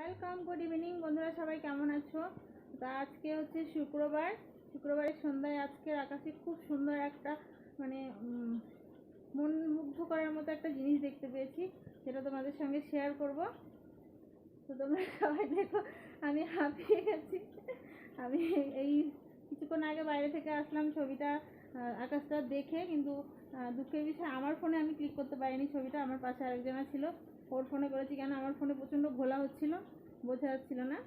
Welcome, good evening বন্ধুরা, সবাই কেমন আছো? তা আজকে হচ্ছে শুক্রবারের সন্ধ্যায় আজকের আকাশে খুব সুন্দর একটা মানে মন মুগ্ধ করার মতো একটা জিনিস দেখতে পেয়েছি, যেটা তোমাদের সঙ্গে শেয়ার করব। তো তোমরা সবাই দেখো, আমি হাঁপিয়ে গেছি। আমি এই কিছুক্ষণ আগে বাইরে থেকে আসলাম ছবিটা, আকাশটা দেখে, কিন্তু দুঃখের বিষয় আমার ফোনে আমি ক্লিক করতে পারিনি ছবিটা। আমার পাশে আরেকজনা ছিল, ওর ফোনে করেছি, কেন আমার ফোনে প্রচণ্ড ঘোলা হচ্ছিল, বোঝা যাচ্ছিল না।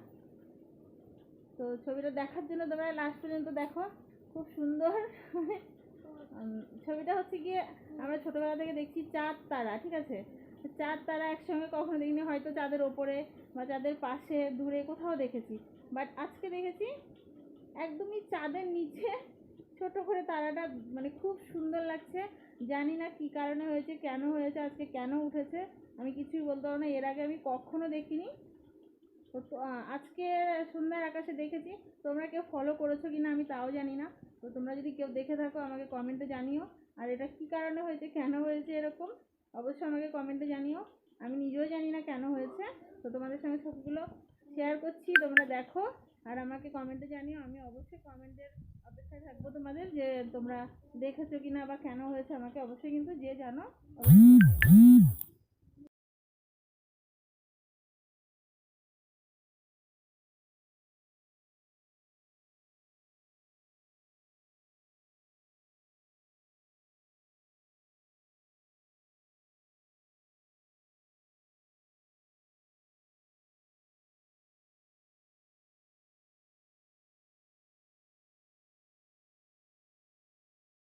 তো ছবিটা দেখার জন্য তোমরা লাস্ট পর্যন্ত দেখো, খুব সুন্দর। ছবিটা হচ্ছে গিয়ে আমরা ছোটোবেলা থেকে দেখছি চাঁদ তারা, ঠিক আছে? চাঁদ তারা একসঙ্গে কখনো দেখিনি, হয়তো চাঁদের ওপরে বা চাঁদের পাশে দূরে কোথাও দেখেছি, বাট আজকে দেখেছি একদমই চাঁদের নিচে ছোট করে তারাটা, মানে খুব সুন্দর লাগছে। জানি না কি কারণে হয়েছে, কেন হয়েছে, আজকে কেন উঠেছে আমি কিছুই বলতে পারবো না। এর আগে আমি কখনো দেখিনি। তো আজকে সন্ধ্যার আকাশে দেখেছি। তোমরা কেউ ফলো করেছো কিনা আমি তাও জানি না। তো তোমরা যদি কেউ দেখে থাকো আমাকে কমেন্টে জানিও, আর এটা কি কারণে হয়েছে, কেন হয়েছে এরকম, অবশ্যই আমাকে কমেন্টে জানিও। আমি নিজেও জানি না কেন হয়েছে। তো তোমাদের সঙ্গে সবগুলো শেয়ার করছি, তোমরা দেখো আর আমাকে কমেন্টে জানিও। আমি অবশ্যই কমেন্টের অপেক্ষায় থাকবো তোমাদের, যে তোমরা দেখেছো কিনা বা কেন হয়েছে আমাকে অবশ্যই কিন্তু যে জানো অবশ্যই জানাও।